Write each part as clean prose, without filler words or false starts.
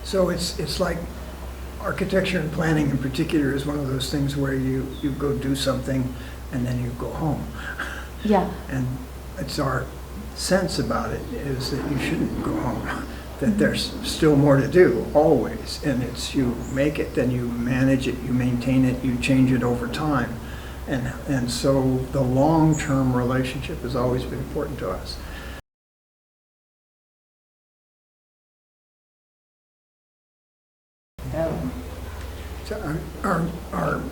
So it's like architecture and planning in particular is one of those things where you go do something and then you go home. Yeah. And it's our sense about it is that you shouldn't go home, that there's still more to do, always. And it's you make it, then you manage it, you maintain it, you change it over time. And so the long-term relationship has always been important to us. So our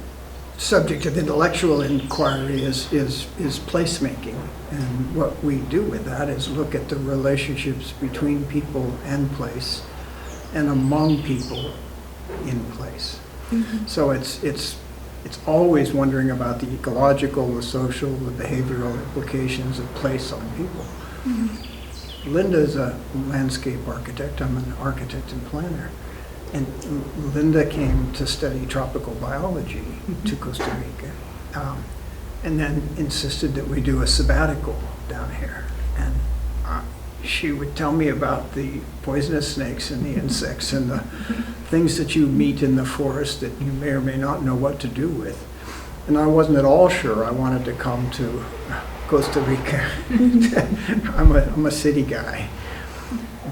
subject of intellectual inquiry is placemaking, and what we do with that is look at the relationships between people and place, and among people in place. Mm-hmm. So it's always wondering about the ecological, the social, the behavioral implications of place on people. Mm-hmm. Lynda's a landscape architect. I'm an architect and planner. And Lynda came to study tropical biology mm-hmm. to Costa Rica, and then insisted that we do a sabbatical down here. And she would tell me about the poisonous snakes and the insects and the things that you meet in the forest that you may or may not know what to do with. And I wasn't at all sure I wanted to come to Costa Rica. I'm a city guy.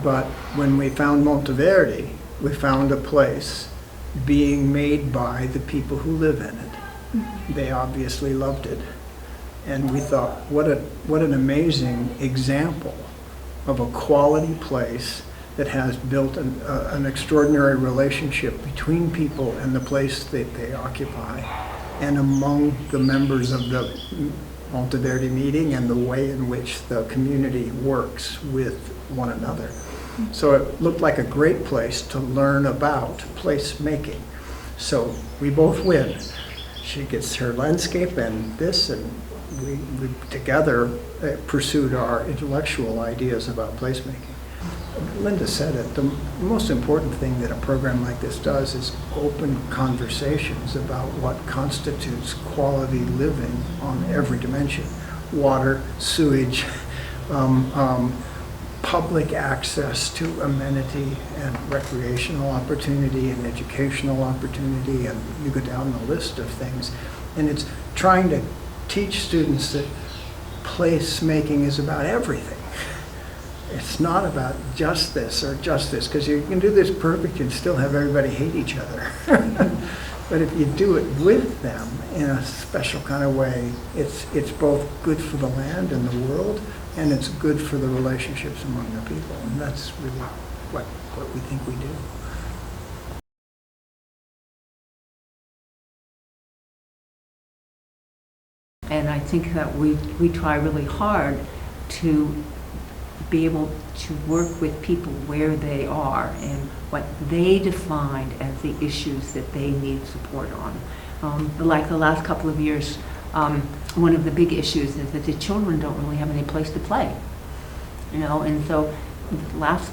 But when we found Monteverde, we found a place being made by the people who live in it. Mm-hmm. They obviously loved it. And we thought, what an amazing example of a quality place that has built an extraordinary relationship between people and the place that they occupy, and among the members of the Monteverde meeting and the way in which the community works with one another. So it looked like a great place to learn about placemaking. So we both win. She gets her landscape and this, and we together pursued our intellectual ideas about placemaking. Lynda said it, the most important thing that a program like this does is open conversations about what constitutes quality living on every dimension. Water, sewage, public access to amenity and recreational opportunity and educational opportunity, and you go down the list of things. And it's trying to teach students that placemaking is about everything. It's not about just this or just this, because you can do this perfect and still have everybody hate each other. But if you do it with them in a special kind of way, it's both good for the land and the world, and it's good for the relationships among the people. And that's really what we think we do. And I think that we try really hard to be able to work with people where they are and what they defined as the issues that they need support on. Like the last couple of years, one of the big issues is that the children don't really have any place to play, and so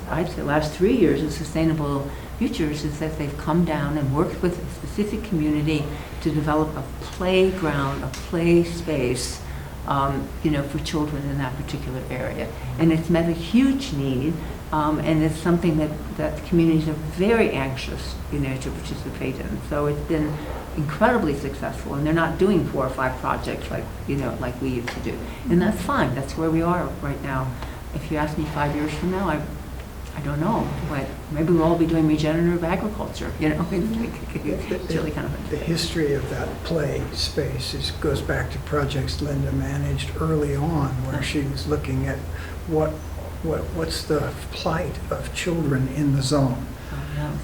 I'd say last 3 years of Sustainable Futures is that they've come down and worked with a specific community to develop a playground, a play space, for children in that particular area. And it's met a huge need, and it's something that communities are very anxious, to participate in. So it's been incredibly successful, and they're not doing 4 or 5 projects like we used to do. And that's fine, that's where we are right now. If you ask me 5 years from now, I don't know, but maybe we'll all be doing regenerative agriculture, It's really kind of the history of that play space goes back to projects Lynda managed early on, where she was looking at what's the plight of children in the zone.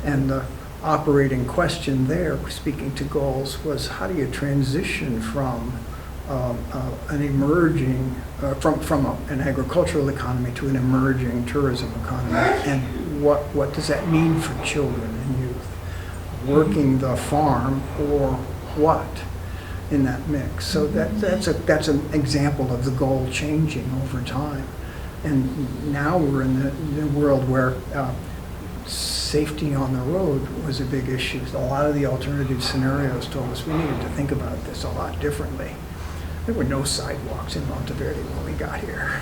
And the operating question there, speaking to goals, was how do you transition from an emerging, from an agricultural economy to an emerging tourism economy, and what does that mean for children and youth? Working the farm or what in that mix? So that's an example of the goal changing over time. And now we're in the world where safety on the road was a big issue. A lot of the alternative scenarios told us we needed to think about this a lot differently. There were no sidewalks in Monteverde when we got here.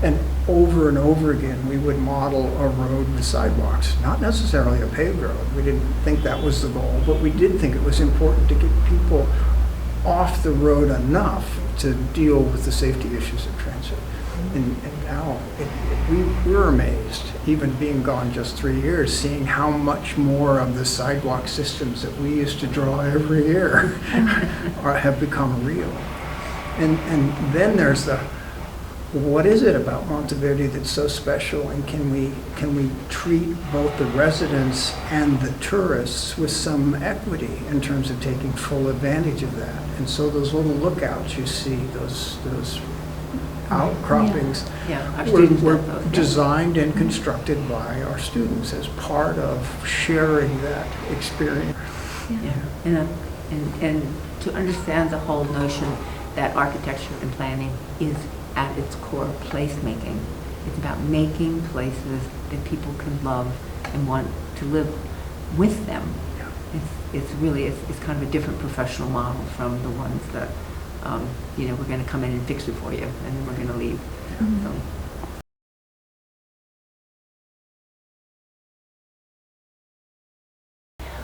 And over again, we would model a road with sidewalks, not necessarily a paved road. We didn't think that was the goal, but we did think it was important to get people off the road enough to deal with the safety issues of transit. And now we were amazed, even being gone just 3 years, seeing how much more of the sidewalk systems that we used to draw every year have become real. And then there's the, what is it about Monteverde that's so special, and can we treat both the residents and the tourists with some equity in terms of taking full advantage of that? And so those little lookouts you see, those outcroppings, our students were built those, designed and constructed by our students as part of sharing that experience. And to understand the whole notion that architecture and planning is at its core placemaking. It's about making places that people can love and want to live with them. Yeah. It's kind of a different professional model from the ones that we're going to come in and fix it for you, and then we're going to leave. Mm-hmm. So.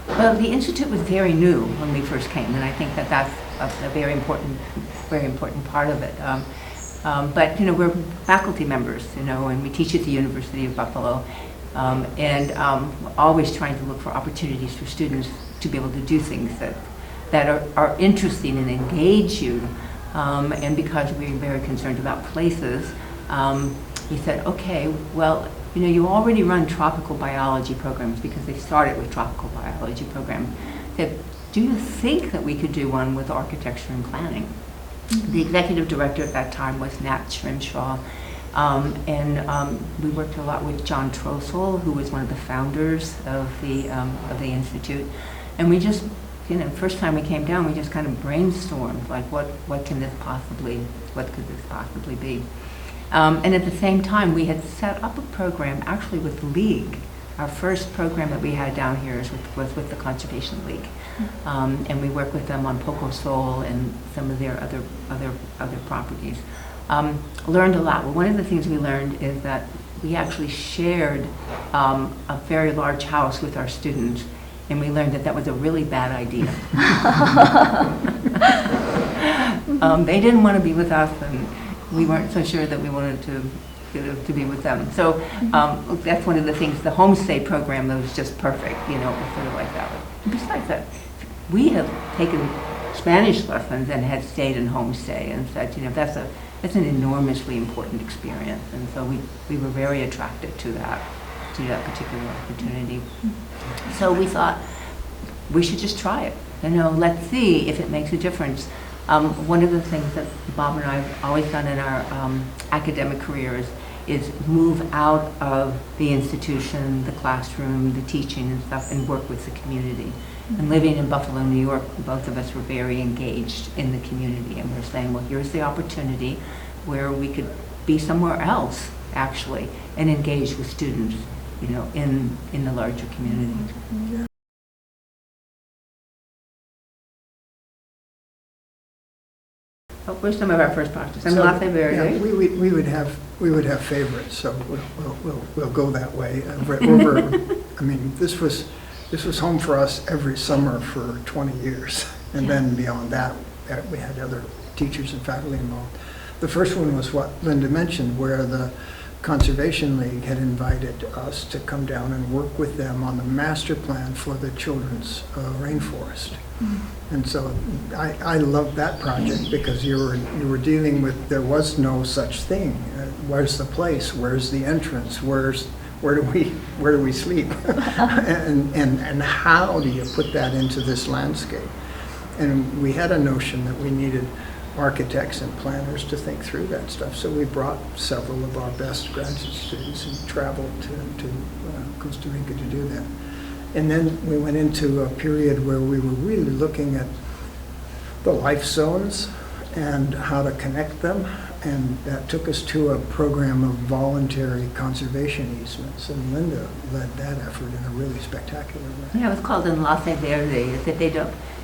Well, the Institute was very new when we first came, and I think that that's a very important part of it. But we're faculty members, and we teach at the University of Buffalo, and always trying to look for opportunities for students to be able to do things that are interesting and engage you. And because we're very concerned about places, we said, okay, well, you already run tropical biology programs, because they started with tropical biology programs. Said, do you think that we could do one with architecture and planning? The executive director at that time was Nat Schrimshaw, and we worked a lot with John Trossel, who was one of the founders of the Institute. And we just, first time we came down, we just kind of brainstormed, like, what could this possibly be? And at the same time, we had set up a program actually with League. Our first program that we had down here was with the Conservation League. And we work with them on Poco Sol and some of their other properties. Learned a lot. Well, one of the things we learned is that we actually shared a very large house with our students, and we learned that that was a really bad idea. They didn't want to be with us, and we weren't so sure that we wanted to be with them. So that's one of the things. The homestay program, that was just perfect. It was sort of like that. And besides that, we have taken Spanish lessons and had stayed in homestay, and said, that's an enormously important experience. And so we were very attracted to that particular opportunity. So we thought we should just try it. Let's see if it makes a difference. One of the things that Bob and I have always done in our academic careers is move out of the institution, the classroom, the teaching and stuff, and work with the community. And living in Buffalo, New York, both of us were very engaged in the community, and we're saying, well, here's the opportunity where we could be somewhere else, actually, and engage with students, in the larger community. Yeah. So where's some of our first projects? And Yeah, we would have favorites, so we'll go that way. I mean, this was home for us every summer for 20 years, and then beyond that, we had other teachers and faculty involved. The first one was what Lynda mentioned, where the Conservation League had invited us to come down and work with them on the master plan for the children's rainforest. Mm-hmm. And so I loved that project, because you were dealing with, there was no such thing. Where's the place? Where's the entrance? Where do we sleep? and how do you put that into this landscape? And we had a notion that we needed architects and planners to think through that stuff. So we brought several of our best graduate students and traveled to Costa Rica to do that. And then we went into a period where we were really looking at the life zones and how to connect them. And that took us to a program of voluntary conservation easements. And Lynda led that effort in a really spectacular way. Yeah, it was called Enlace Verde.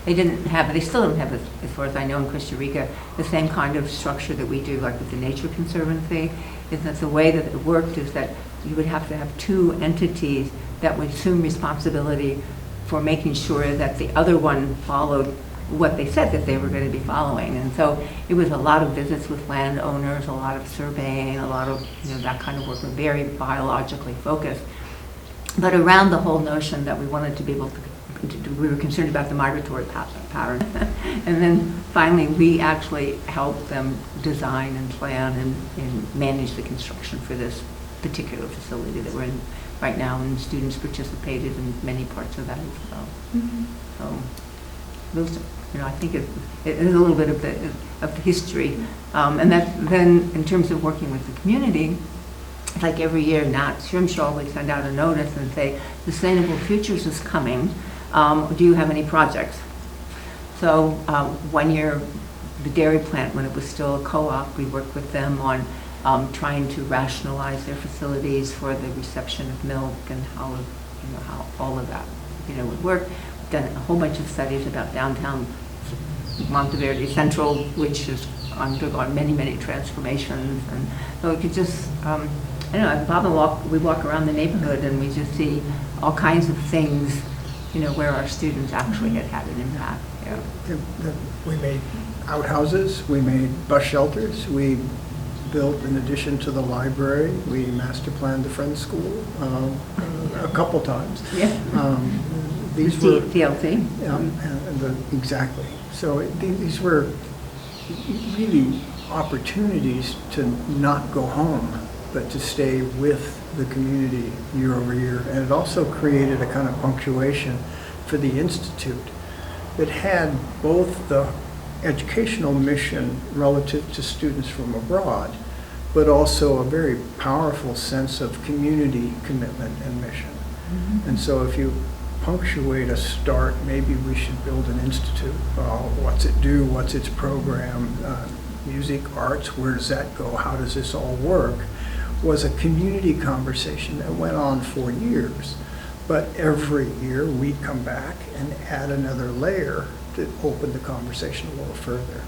They still don't have, as far as I know, in Costa Rica, the same kind of structure that we do, like with the Nature Conservancy. is that the way that it worked is that you would have to have two entities that would assume responsibility for making sure that the other one followed what they said that they were going to be following. And so it was a lot of visits with landowners, a lot of surveying, a lot of, that kind of work, very biologically focused. But around the whole notion that we wanted to be able to we were concerned about the migratory pattern. And then finally, we actually helped them design and plan and manage the construction for this particular facility that we're in right now, and students participated in many parts of that as well. So those, I think it is a little bit of the history. And that then, in terms of working with the community, like every year, Nat Shrimshaw would send out a notice and say, Sustainable Futures is coming. Do you have any projects? So 1 year, the dairy plant, when it was still a co-op, we worked with them on trying to rationalize their facilities for the reception of milk and how all of that would work. We've done a whole bunch of studies about downtown Monteverde Central, which has undergone many transformations. And so we could just, Bob and we walk around the neighborhood and we just see all kinds of things, where our students actually had an impact. Yeah. We made outhouses, we made bus shelters, we built, in addition to the library, we master planned the Friends School a couple times. Yeah. These were TLT. Exactly. So these were really opportunities to not go home, but to stay with the community year over year. And it also created a kind of punctuation for the Institute that had both the educational mission relative to students from abroad, but also a very powerful sense of community commitment and mission. And so if you punctuate a start, maybe we should build an institute. What's it do? What's its program? Music, arts, where does that go? How does this all work? Was a community conversation that went on for years. But every year we'd come back and add another layer to open the conversation a little further.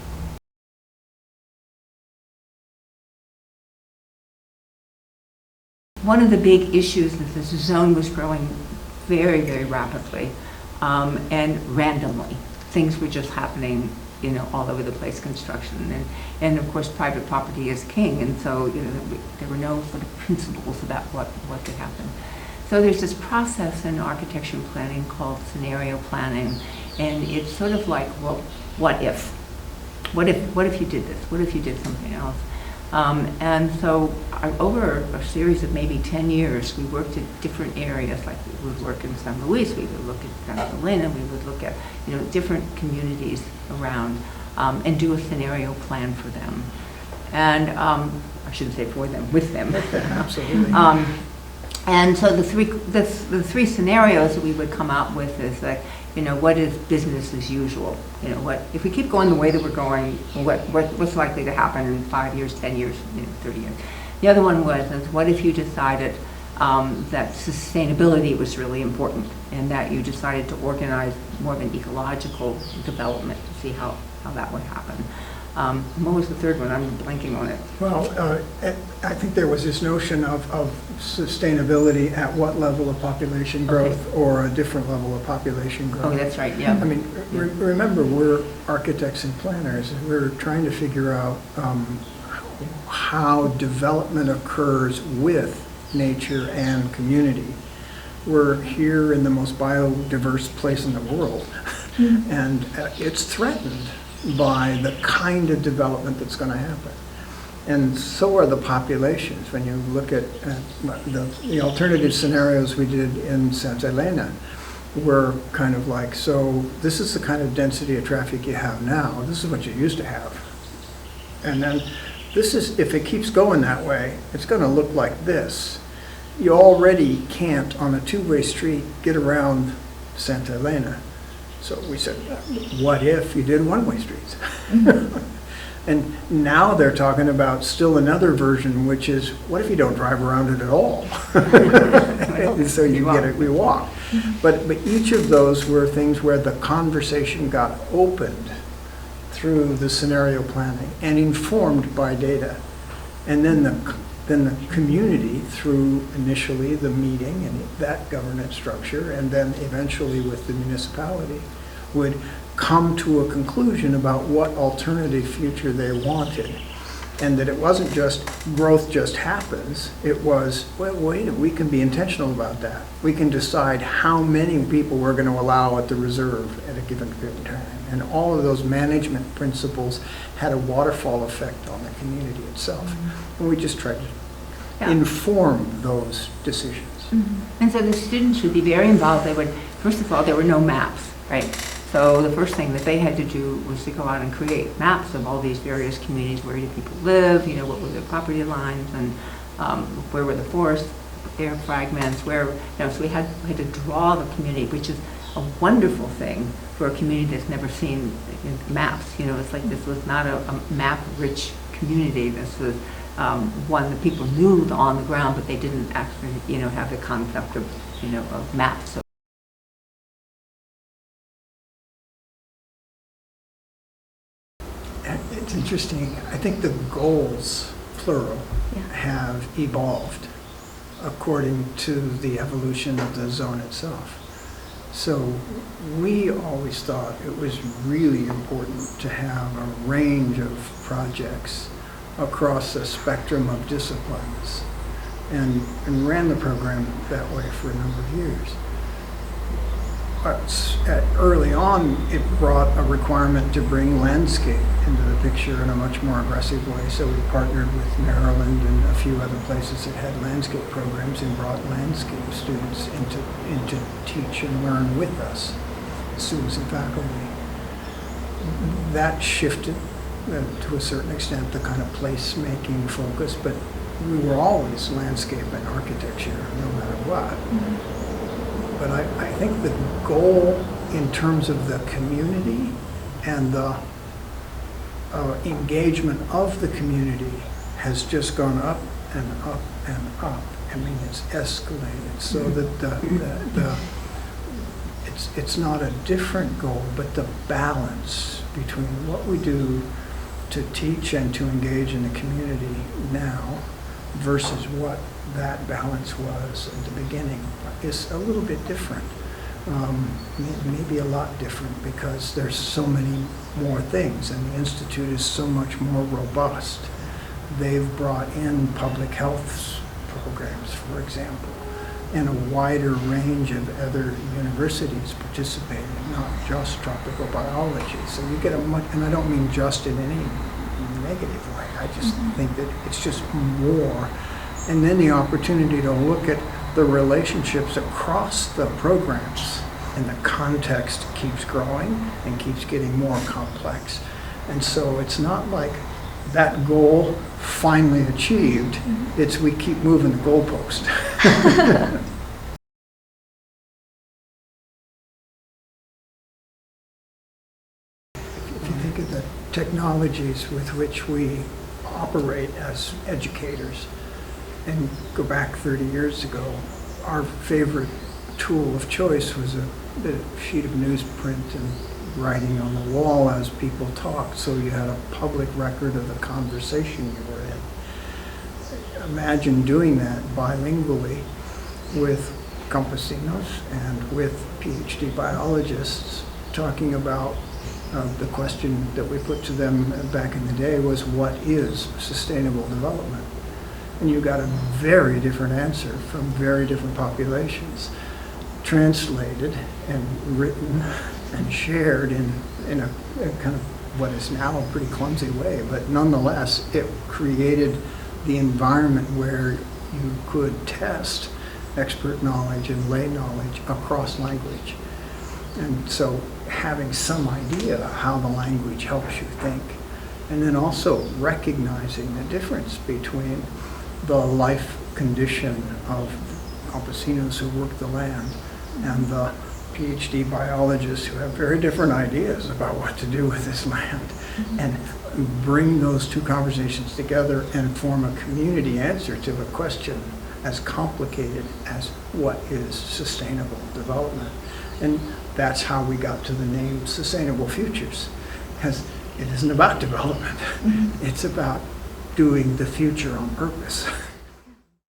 One of the big issues is that the zone was growing very rapidly and randomly. Things were just happening, all over the place, construction. And of course, private property is king, and so there were no sort of principles about what could happen. So there's this process in architecture and planning called scenario planning, and it's sort of like, well, what if? What if you did this? What if you did something else? And so over a series of maybe 10 years, we worked at different areas, like we would work in San Luis, we would look at San Lynda, we would look at different communities around and do a scenario plan for them. And I shouldn't say for them, with them. Absolutely. And so the three scenarios that we would come out with is like, what is business as usual? What if we keep going the way that we're going? What's likely to happen in 5 years, 10 years, 30 years? The other one was, what if you decided that sustainability was really important, and that you decided to organize more of an ecological development to see how that would happen? What was the third one? I'm blanking on it. Well, I think there was this notion of sustainability at what level of population growth, or a different level of population growth. Oh, that's right, yeah. I mean, remember, we're architects and planners, and we're trying to figure out how development occurs with nature and community. We're here in the most biodiverse place in the world, and it's threatened by the kind of development that's going to happen. And so are the populations. When you look at the alternative scenarios we did in Santa Elena, were kind of like, so this is the kind of density of traffic you have now, this is what you used to have. And then this is, if it keeps going that way, it's going to look like this. You already can't, on a two-way street, get around Santa Elena. So we said, what if you did one-way streets? And now they're talking about still another version, which is, what if you don't drive around it at all? So we walk. But each of those were things where the conversation got opened through the scenario planning and informed by data. And then then the community, through initially the meeting and that governance structure, and then eventually with the municipality, would come to a conclusion about what alternative future they wanted. And that it wasn't just growth just happens, it was, well, wait, we can be intentional about that. We can decide how many people we're going to allow at the reserve at a given period of time. And all of those management principles had a waterfall effect on the community itself. And we just tried to inform those decisions. And so the students would be very involved. They would, first of all, there were no maps, right? So the first thing that they had to do was to go out and create maps of all these various communities. Where did people live? You know, what were their property lines, and where were the forest air fragments? Where, you know, so we had to draw the community, which is a wonderful thing for a community that's never seen maps. You know, it's like this was not a map-rich community. This was one that people knew on the ground, but they didn't actually, you know, have the concept of, you know, of maps. So it's interesting. I think the goals, plural, have evolved according to the evolution of the zone itself. So we always thought it was really important to have a range of projects across a spectrum of disciplines, and ran the program that way for a number of years. Early on, it brought a requirement to bring landscape into the picture in a much more aggressive way. So we partnered with Maryland and a few other places that had landscape programs and brought landscape students into teach and learn with us, students and faculty. That shifted to a certain extent the kind of place-making focus, but we were always landscape and architecture no matter what. But I think the goal in terms of the community and the engagement of the community has just gone up and up and up. I mean, it's escalated so that it's not a different goal, but the balance between what we do to teach and to engage in the community now versus what that balance was at the beginning is a little bit different. Maybe a lot different, because there's so many more things and the Institute is so much more robust. They've brought in public health programs, for example, and a wider range of other universities participating, not just tropical biology. So you get a much, and I don't mean just in any negative way, I just think that it's just more. And then the opportunity to look at the relationships across the programs, and the context keeps growing and keeps getting more complex. And so it's not like that goal finally achieved, it's we keep moving the goalpost. If you think of the technologies with which we operate as educators, and go back 30 years ago, our favorite tool of choice was a sheet of newsprint and writing on the wall as people talked, so you had a public record of the conversation you were in. Imagine doing that bilingually with campesinos and with PhD biologists talking about the question that we put to them back in the day was, what is sustainable development? And you got a very different answer from very different populations, translated and written and shared in a kind of what is now a pretty clumsy way, but nonetheless, it created the environment where you could test expert knowledge and lay knowledge across language. And so having some idea how the language helps you think, and then also recognizing the difference between the life condition of campesinos who work the land and the PhD biologists who have very different ideas about what to do with this land, and bring those two conversations together and form a community answer to a question as complicated as what is sustainable development. And that's how we got to the name Sustainable Futures, because it isn't about development, it's about doing the future on purpose.